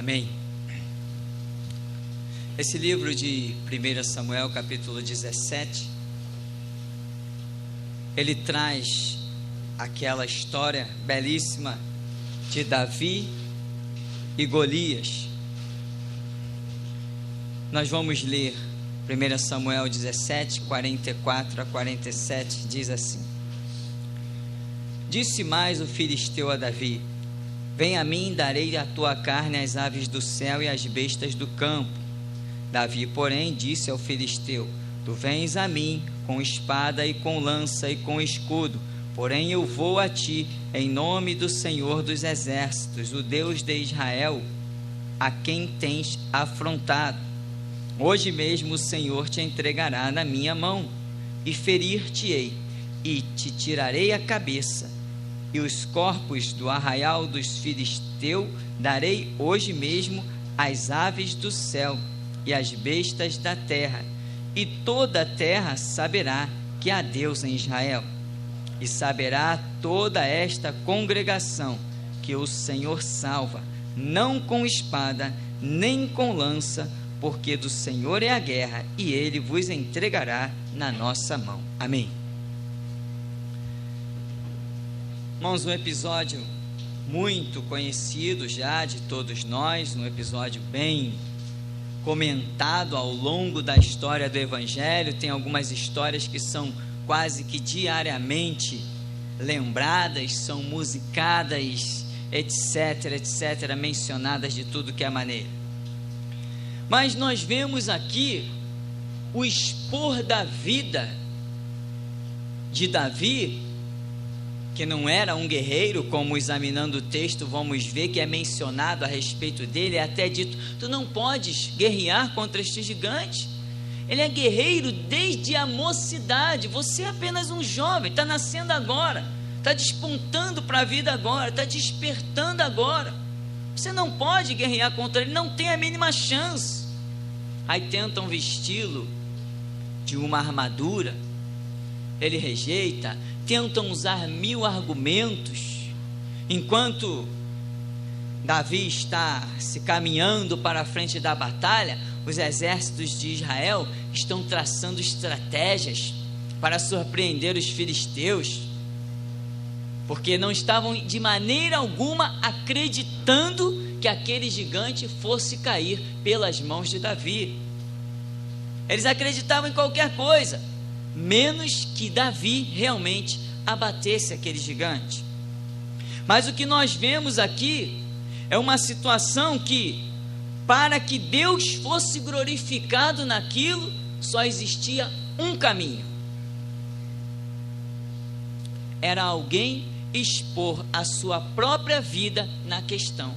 Amém. Esse livro de 1 Samuel, capítulo 17, ele traz aquela história belíssima de Davi e Golias. Nós vamos ler 1 Samuel 17, 44 a 47, diz assim: Disse mais o filisteu a Davi: Vem a mim, darei a tua carne às aves do céu e às bestas do campo. Davi, porém, disse ao filisteu: Tu vens a mim com espada e com lança e com escudo, porém eu vou a ti em nome do Senhor dos exércitos, o Deus de Israel, a quem tens afrontado. Hoje mesmo o Senhor te entregará na minha mão, e ferir-te-ei, e te tirarei a cabeça. E os corpos do arraial dos filisteus darei hoje mesmo às aves do céu e às bestas da terra, e toda a terra saberá que há Deus em Israel. E saberá toda esta congregação que o Senhor salva, não com espada, nem com lança, porque do Senhor é a guerra, e Ele vos entregará na nossa mão. Amém. Irmãos, um episódio muito conhecido já de todos nós, um episódio bem comentado ao longo da história do Evangelho. Tem algumas histórias que são quase que diariamente lembradas, são musicadas, etc, etc, mencionadas de tudo que é maneira. Mas nós vemos aqui o expor da vida de Davi, que não era um guerreiro, como examinando o texto vamos ver que é mencionado a respeito dele, é até dito: tu não podes guerrear contra este gigante. Ele é guerreiro desde a mocidade. Você é apenas um jovem, está nascendo agora, está despontando para a vida agora, está despertando agora. Você não pode guerrear contra ele, não tem a mínima chance. Aí tentam vesti-lo de uma armadura, ele rejeita. Tentam usar 1000 argumentos. Enquanto Davi está se caminhando para a frente da batalha, os exércitos de Israel estão traçando estratégias para surpreender os filisteus, porque não estavam de maneira alguma acreditando que aquele gigante fosse cair pelas mãos de Davi. Eles acreditavam em qualquer coisa, menos que Davi realmente abatesse aquele gigante. Mas o que nós vemos aqui é uma situação que, para que Deus fosse glorificado naquilo, só existia um caminho: era alguém expor a sua própria vida na questão.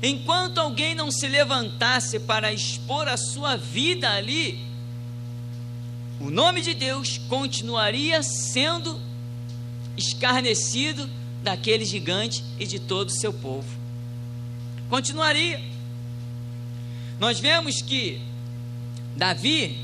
Enquanto alguém não se levantasse para expor a sua vida ali, o nome de Deus continuaria sendo escarnecido daquele gigante e de todo o seu povo. Continuaria. Nós vemos que Davi,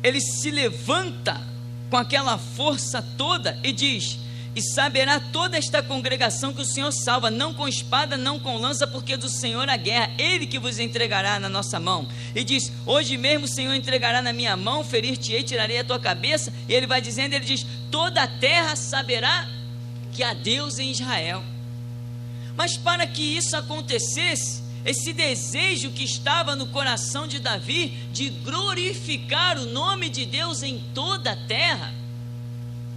ele se levanta com aquela força toda e diz: E saberá toda esta congregação que o Senhor salva, não com espada, não com lança, porque do Senhor a guerra, Ele que vos entregará na nossa mão. E diz: hoje mesmo o Senhor entregará na minha mão, ferir-te-ei, tirarei a tua cabeça. E ele vai dizendo, ele diz: toda a terra saberá que há Deus em Israel. Mas para que isso acontecesse, esse desejo que estava no coração de Davi, de glorificar o nome de Deus em toda a terra,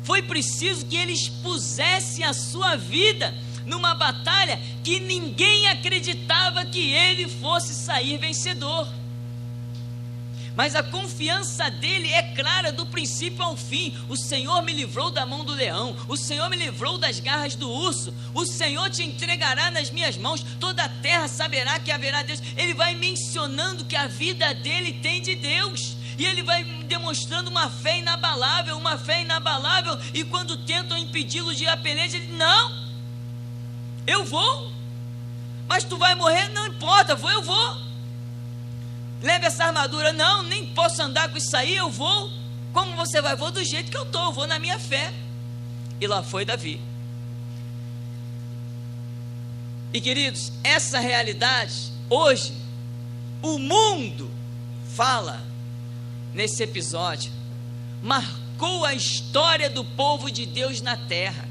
foi preciso que ele expusesse a sua vida numa batalha que ninguém acreditava que ele fosse sair vencedor. Mas a confiança dele é clara do princípio ao fim. O Senhor me livrou da mão do leão, o Senhor me livrou das garras do urso, o Senhor te entregará nas minhas mãos, toda a terra saberá que haverá Deus. Ele vai mencionando que a vida dele tem de Deus, e ele vai demonstrando uma fé inabalável, e quando tentam impedi-lo de ir à peleja, ele: não, eu vou, mas tu vai morrer, não importa, eu vou. Leve essa armadura, não, nem posso andar com isso aí, eu vou. Como você vai? Vou do jeito que eu estou, eu vou na minha fé. E lá foi Davi. E queridos, essa realidade, hoje, o mundo fala nesse episódio, marcou a história do povo de Deus na terra.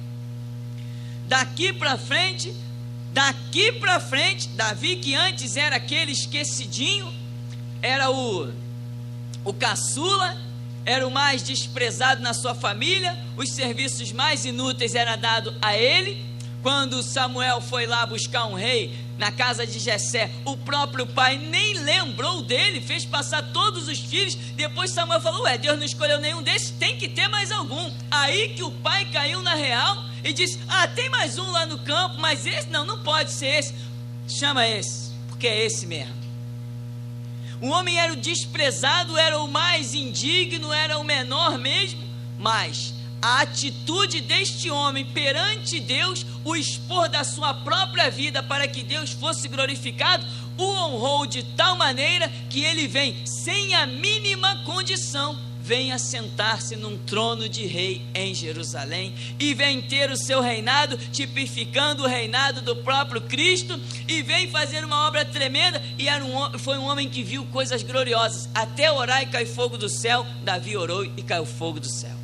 Daqui para frente, Davi, que antes era aquele esquecidinho, era o caçula, era o mais desprezado na sua família, os serviços mais inúteis eram dados a ele. Quando Samuel foi lá buscar um rei na casa de Jessé, o próprio pai nem lembrou dele, fez passar todos os filhos. Depois Samuel falou: Deus não escolheu nenhum desses, tem que ter mais algum. Aí que o pai caiu na real e disse: tem mais um lá no campo, mas esse não pode ser esse. Chama esse, porque é esse mesmo. O homem era o desprezado, era o mais indigno, era o menor mesmo, mas a atitude deste homem perante Deus, o expor da sua própria vida para que Deus fosse glorificado, o honrou de tal maneira que ele vem, sem a mínima condição, vem assentar-se num trono de rei em Jerusalém, e vem ter o seu reinado, tipificando o reinado do próprio Cristo, e vem fazer uma obra tremenda. E foi um homem que viu coisas gloriosas, até orar e cair fogo do céu. Davi orou e caiu fogo do céu.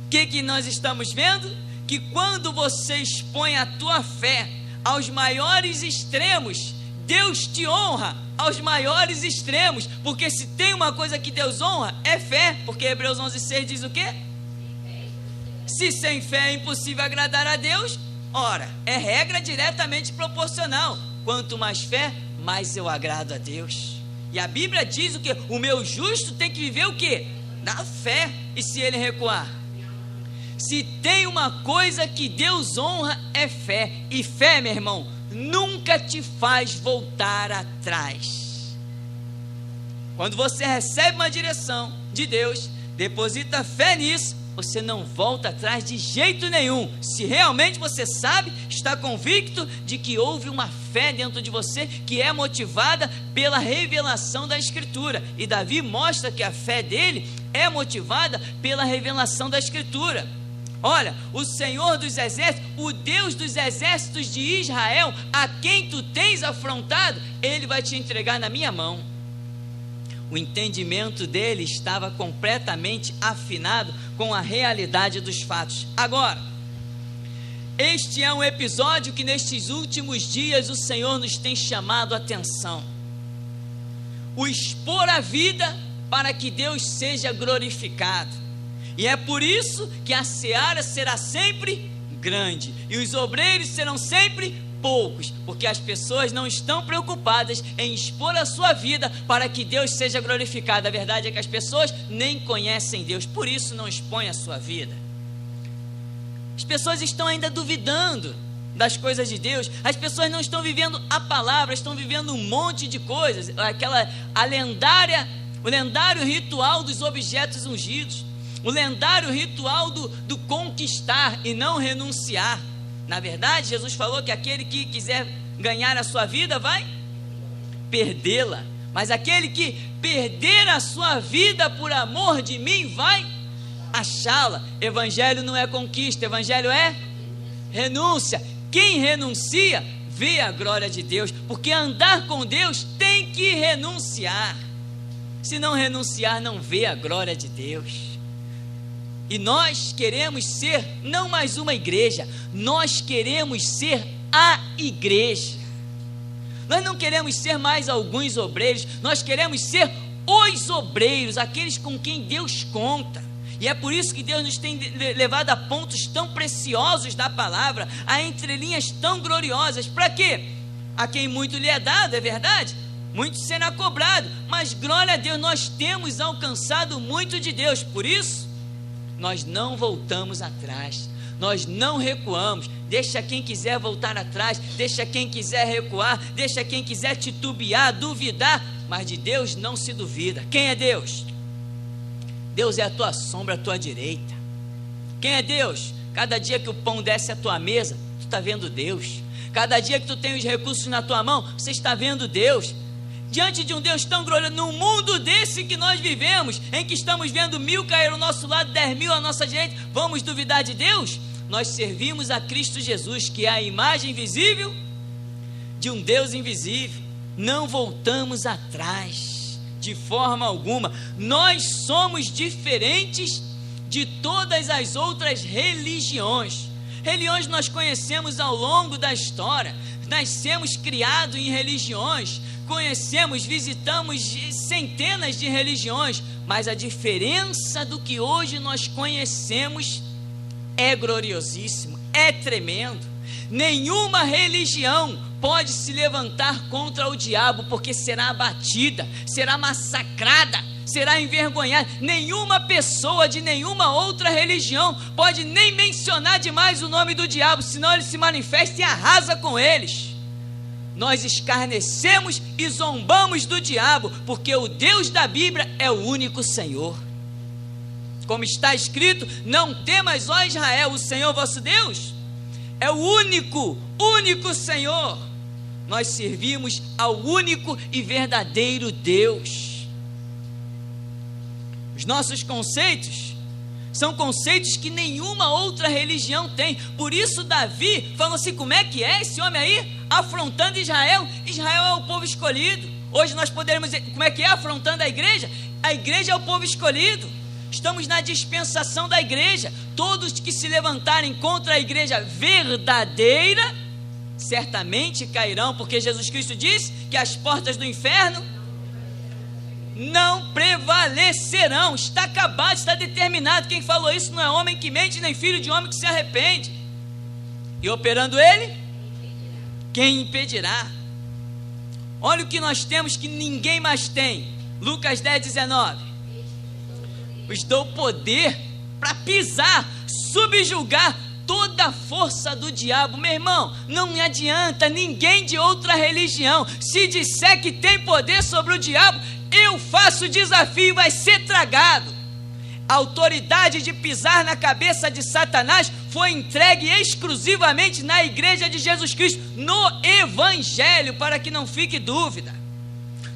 O que nós estamos vendo? Que quando você expõe a tua fé aos maiores extremos, Deus te honra aos maiores extremos, porque se tem uma coisa que Deus honra, é fé, porque Hebreus 11:6 diz o quê? Se sem fé é impossível agradar a Deus, ora, é regra diretamente proporcional, quanto mais fé, mais eu agrado a Deus. E a Bíblia diz o quê? O meu justo tem que viver o quê? Da fé. E se ele recuar? Se tem uma coisa que Deus honra, é fé. E fé, meu irmão, nunca te faz voltar atrás. Quando você recebe uma direção de Deus, deposita fé nisso, você não volta atrás de jeito nenhum. Se realmente você sabe, está convicto de que houve uma fé dentro de você que é motivada pela revelação da Escritura. E Davi mostra que a fé dele é motivada pela revelação da Escritura. Olha, o Senhor dos exércitos, o Deus dos exércitos de Israel, a quem tu tens afrontado, ele vai te entregar na minha mão. O entendimento dele estava completamente afinado com a realidade dos fatos. Agora, este é um episódio que nestes últimos dias o Senhor nos tem chamado a atenção. O expor a vida para que Deus seja glorificado. E é por isso que a seara será sempre grande e os obreiros serão sempre poucos, porque as pessoas não estão preocupadas em expor a sua vida para que Deus seja glorificado. A verdade é que as pessoas nem conhecem Deus, por isso não expõem a sua vida. As pessoas estão ainda duvidando das coisas de Deus, as pessoas não estão vivendo a palavra, estão vivendo um monte de coisas, o lendário ritual dos objetos ungidos, o lendário ritual do conquistar e não renunciar. Na verdade, Jesus falou que aquele que quiser ganhar a sua vida vai perdê-la, mas aquele que perder a sua vida por amor de mim vai achá-la. Evangelho não é conquista, evangelho é renúncia. Quem renuncia vê a glória de Deus, porque andar com Deus tem que renunciar. Se não renunciar, não vê a glória de Deus. E nós queremos ser não mais uma igreja, nós queremos ser a igreja. Nós não queremos ser mais alguns obreiros, nós queremos ser os obreiros, aqueles com quem Deus conta. E é por isso que Deus nos tem levado a pontos tão preciosos da palavra, a entrelinhas tão gloriosas. Para quê? A quem muito lhe é dado, é verdade? Muito será cobrado, mas glória a Deus, nós temos alcançado muito de Deus. Por isso, nós não voltamos atrás, nós não recuamos. Deixa quem quiser voltar atrás, deixa quem quiser recuar, deixa quem quiser titubear, duvidar, mas de Deus não se duvida. Quem é Deus? Deus é a tua sombra, a tua direita. Quem é Deus? Cada dia que o pão desce à tua mesa, tu está vendo Deus. Cada dia que tu tem os recursos na tua mão, você está vendo Deus. Diante de um Deus tão glorioso, num mundo desse que nós vivemos, em que estamos vendo 1000 cair ao nosso lado, 10.000 à nossa direita, vamos duvidar de Deus? nós servimos a Cristo Jesus, que é a imagem visível de um Deus invisível. Não voltamos atrás, de forma alguma. Nós somos diferentes de todas as outras religiões. Religiões nós conhecemos ao longo da história, nascemos criados em religiões, conhecemos, visitamos centenas de religiões, mas a diferença do que hoje nós conhecemos é gloriosíssimo, é tremendo. Nenhuma religião pode se levantar contra o diabo, porque será abatida, será massacrada, será envergonhada. Nenhuma pessoa de nenhuma outra religião pode nem mencionar demais o nome do diabo, senão ele se manifesta e arrasa com eles. Nós escarnecemos e zombamos do diabo, porque o Deus da Bíblia é o único Senhor. Como está escrito: não temas, ó Israel, o Senhor vosso Deus é o único Senhor. Nós servimos ao único e verdadeiro Deus. Os nossos conceitos são conceitos que nenhuma outra religião tem. Por isso Davi falou assim: como é que é esse homem aí afrontando Israel? Israel é o povo escolhido. Hoje nós poderíamos dizer, como é que é afrontando a igreja? A igreja é o povo escolhido. Estamos na dispensação da igreja. Todos que se levantarem contra a igreja verdadeira certamente cairão, porque Jesus Cristo disse que as portas do inferno não prevalecerão. Está acabado, está determinado. Quem falou isso não é homem que mente, nem filho de homem que se arrepende. E operando ele, quem impedirá? Olha o que nós temos que ninguém mais tem. Lucas 10:19. Vos dou poder para pisar, subjugar toda a força do diabo. Meu irmão, não adianta ninguém de outra religião, se disser que tem poder sobre o diabo, eu faço o desafio, vai ser tragado. A autoridade de pisar na cabeça de Satanás foi entregue exclusivamente na igreja de Jesus Cristo, no Evangelho, para que não fique dúvida.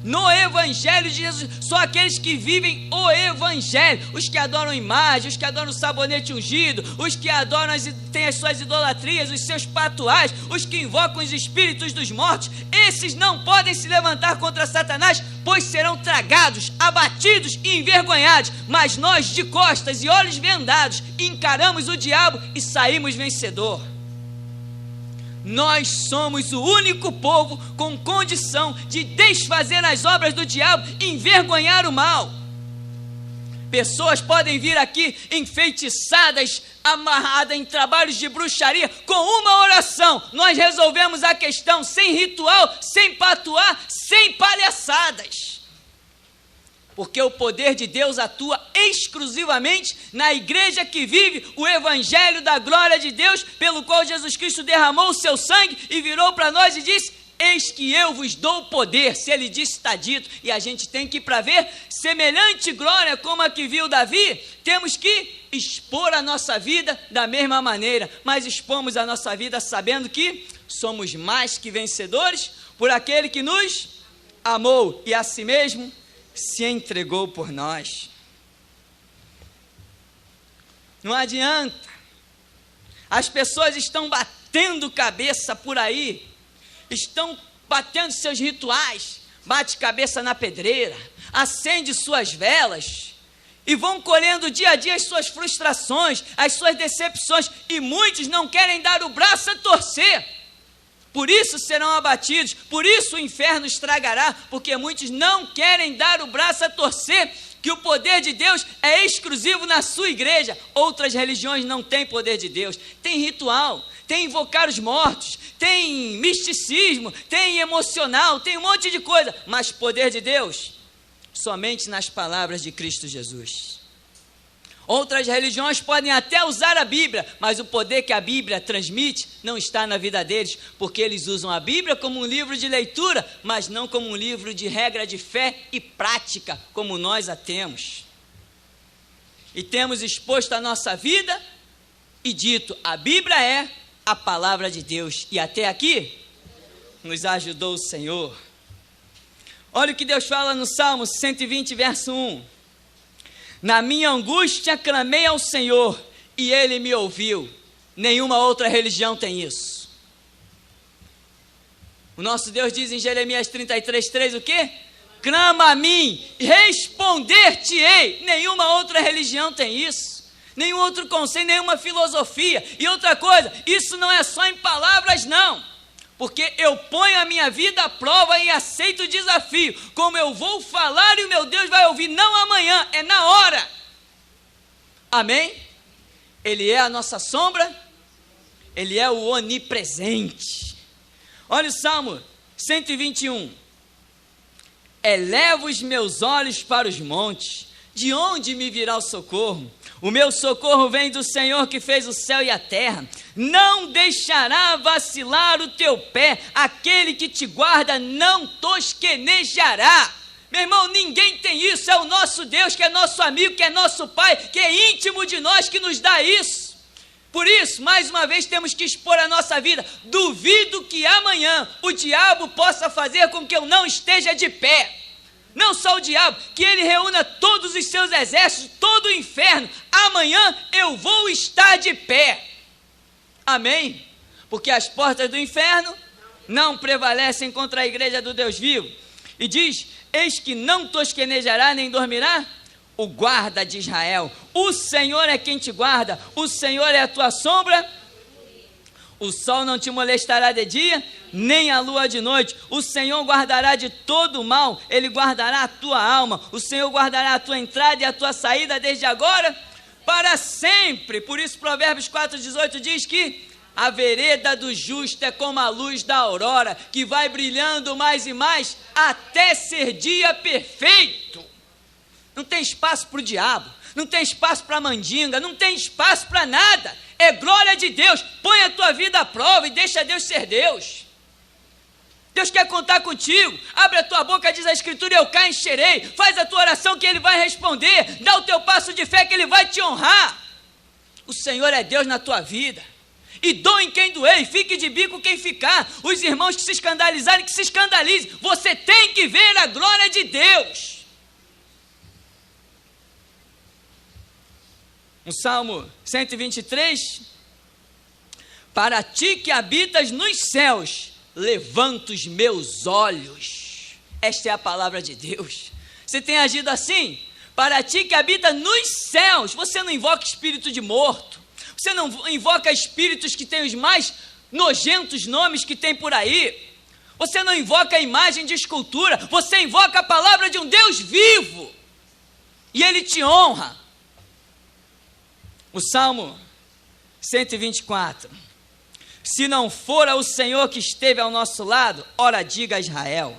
No Evangelho de Jesus, só aqueles que vivem o Evangelho, os que adoram imagem, os que adoram o sabonete ungido, os que adoram, têm as suas idolatrias, os seus patuais, os que invocam os espíritos dos mortos, esses não podem se levantar contra Satanás, pois serão tragados, abatidos e envergonhados. Mas nós, de costas e olhos vendados, encaramos o diabo e saímos vencedor. Nós somos o único povo com condição de desfazer as obras do diabo e envergonhar o mal. Pessoas podem vir aqui enfeitiçadas, amarradas em trabalhos de bruxaria, com uma oração nós resolvemos a questão, sem ritual, sem patuá, sem palhaçadas. Porque o poder de Deus atua exclusivamente na igreja que vive o Evangelho da glória de Deus, pelo qual Jesus Cristo derramou o seu sangue e virou para nós e disse: eis que eu vos dou poder. Se ele disse, está dito. E a gente tem que ir para ver semelhante glória como a que viu Davi. Temos que expor a nossa vida da mesma maneira, mas expomos a nossa vida sabendo que somos mais que vencedores por aquele que nos amou e a si mesmo se entregou por nós. Não adianta. As pessoas estão batendo cabeça por aí, estão batendo seus rituais, bate cabeça na pedreira, acende suas velas e vão colhendo dia a dia as suas frustrações, as suas decepções, e muitos não querem dar o braço a torcer. Por isso serão abatidos, por isso o inferno estragará, porque muitos não querem dar o braço a torcer, que o poder de Deus é exclusivo na sua igreja. Outras religiões não têm poder de Deus, tem ritual, tem invocar os mortos, tem misticismo, tem emocional, tem um monte de coisa, mas poder de Deus, somente nas palavras de Cristo Jesus. Outras religiões podem até usar a Bíblia, mas o poder que a Bíblia transmite não está na vida deles, porque eles usam a Bíblia como um livro de leitura, mas não como um livro de regra de fé e prática, como nós a temos. E temos exposto a nossa vida e dito: a Bíblia é a palavra de Deus. E até aqui nos ajudou o Senhor. Olha o que Deus fala no Salmo 120, verso 1. Na minha angústia clamei ao Senhor, e Ele me ouviu. Nenhuma outra religião tem isso. O nosso Deus diz em Jeremias 33:3 o quê? Clama a mim, responder-te-ei. Nenhuma outra religião tem isso. Nenhum outro conceito, nenhuma filosofia. E outra coisa, isso não é só em palavras, não. Porque eu ponho a minha vida à prova e aceito o desafio. Como eu vou falar e o meu Deus vai ouvir, não amanhã, é na hora. Amém? Ele é a nossa sombra, Ele é o onipresente. Olha o Salmo 121. Elevo os meus olhos para os montes, de onde me virá o socorro? O meu socorro vem do Senhor que fez o céu e a terra. Não deixará vacilar o teu pé, aquele que te guarda não tosquenejará. Meu irmão, ninguém tem isso, é o nosso Deus, que é nosso amigo, que é nosso Pai, que é íntimo de nós, que nos dá isso. Por isso, mais uma vez, temos que expor a nossa vida. Duvido que amanhã o diabo possa fazer com que eu não esteja de pé. Não só o diabo, que ele reúna todos os seus exércitos, todo o inferno. Amanhã eu vou estar de pé. Amém? Porque as portas do inferno não prevalecem contra a igreja do Deus vivo. E diz, eis que não tosquenejará nem dormirá o guarda de Israel. O Senhor é quem te guarda, o Senhor é a tua sombra. O sol não te molestará de dia, nem a lua de noite. O Senhor guardará de todo o mal, Ele guardará a tua alma. O Senhor guardará a tua entrada e a tua saída desde agora para sempre. Por isso Provérbios 4,18 diz que a vereda do justo é como a luz da aurora, que vai brilhando mais e mais até ser dia perfeito. Não tem espaço para o diabo, não tem espaço para mandinga, não tem espaço para nada. É glória de Deus. Põe a tua vida à prova e deixa Deus ser Deus. Deus quer contar contigo. Abre a tua boca, diz a Escritura, eu cá encherei. Faz a tua oração que Ele vai responder. Dá o teu passo de fé que Ele vai te honrar. O Senhor é Deus na tua vida. E doem quem doer, e fique de bico quem ficar. Os irmãos que se escandalizarem, que se escandalizem. Você tem que ver a glória de Deus. No Salmo 123, para ti que habitas nos céus, levanto os meus olhos. Esta é a palavra de Deus. Você tem agido assim? Para ti que habita nos céus. Você não invoca espírito de morto. Você não invoca espíritos que têm os mais nojentos nomes que tem por aí. Você não invoca a imagem de escultura. Você invoca a palavra de um Deus vivo. E Ele te honra. O Salmo 124. Se não fora o Senhor que esteve ao nosso lado, ora diga a Israel.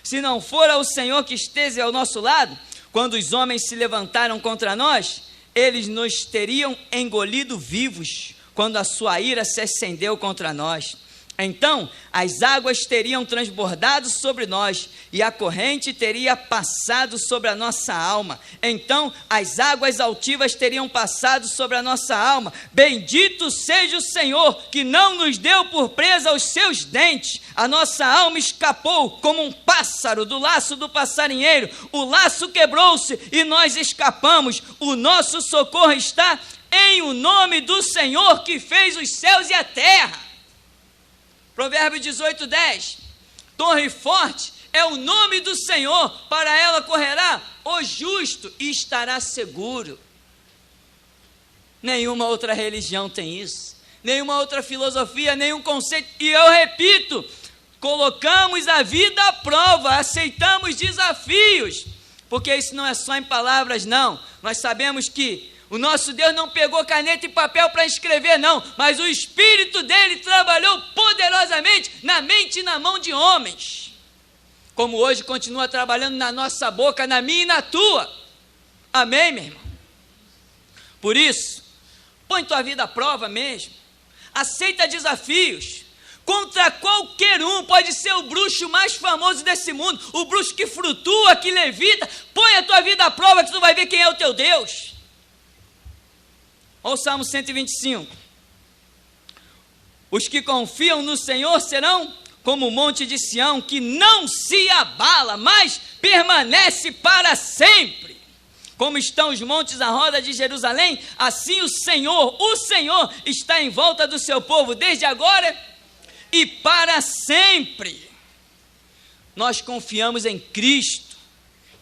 Se não fora o Senhor que esteve ao nosso lado, quando os homens se levantaram contra nós, eles nos teriam engolido vivos, quando a sua ira se acendeu contra nós. Então as águas teriam transbordado sobre nós, e a corrente teria passado sobre a nossa alma. Então as águas altivas teriam passado sobre a nossa alma. Bendito seja o Senhor, que não nos deu por presa os seus dentes. A nossa alma escapou como um pássaro do laço do passarinheiro. O laço quebrou-se e nós escapamos. O nosso socorro está em o nome do Senhor, que fez os céus e a terra. Provérbios 18:10. Torre forte é o nome do Senhor, para ela correrá o justo e estará seguro. Nenhuma outra religião tem isso, nenhuma outra filosofia, nenhum conceito. E eu repito, colocamos a vida à prova, aceitamos desafios, porque isso não é só em palavras, não. Nós sabemos que o nosso Deus não pegou caneta e papel para escrever, não, mas o Espírito dele trabalhou poderosamente na mente e na mão de homens, como hoje continua trabalhando na nossa boca, na minha e na tua. Amém, meu irmão? Por isso, põe tua vida à prova mesmo, aceita desafios, contra qualquer um. Pode ser o bruxo mais famoso desse mundo, o bruxo que flutua, que levita. Põe a tua vida à prova que tu vai ver quem é o teu Deus. Olha o Salmo 125. Os que confiam no Senhor serão como o monte de Sião, que não se abala, mas permanece para sempre. Como estão os montes à roda de Jerusalém, assim o Senhor está em volta do seu povo, desde agora e para sempre. Nós confiamos em Cristo,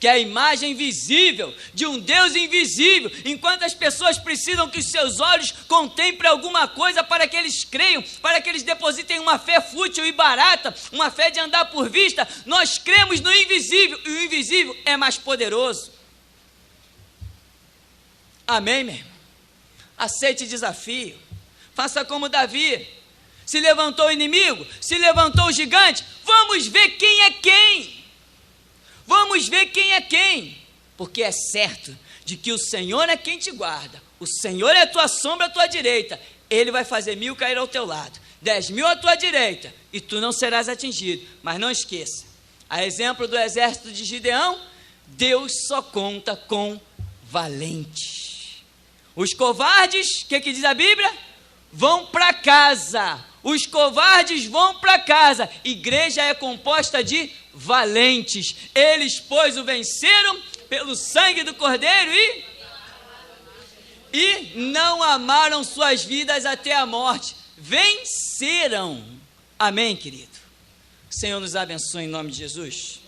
que é a imagem visível de um Deus invisível, enquanto as pessoas precisam que os seus olhos contemplem alguma coisa para que eles creiam, para que eles depositem uma fé fútil e barata, uma fé de andar por vista. Nós cremos no invisível, e o invisível é mais poderoso. Amém, meu irmão? Aceite o desafio, faça como Davi. Se levantou o inimigo, se levantou o gigante, vamos ver quem é quem. Vamos ver quem é quem, porque é certo de que o Senhor é quem te guarda, o Senhor é a tua sombra à tua direita, Ele vai fazer 1000 cair ao teu lado, 10.000 à tua direita, e tu não serás atingido. Mas não esqueça, a exemplo do exército de Gideão, Deus só conta com valentes. Os covardes, o que diz a Bíblia? Vão para casa. Os covardes vão para casa. Igreja é composta de valentes. Eles, pois, o venceram pelo sangue do Cordeiro e não amaram suas vidas até a morte. Venceram. Amém, querido? O Senhor nos abençoe em nome de Jesus.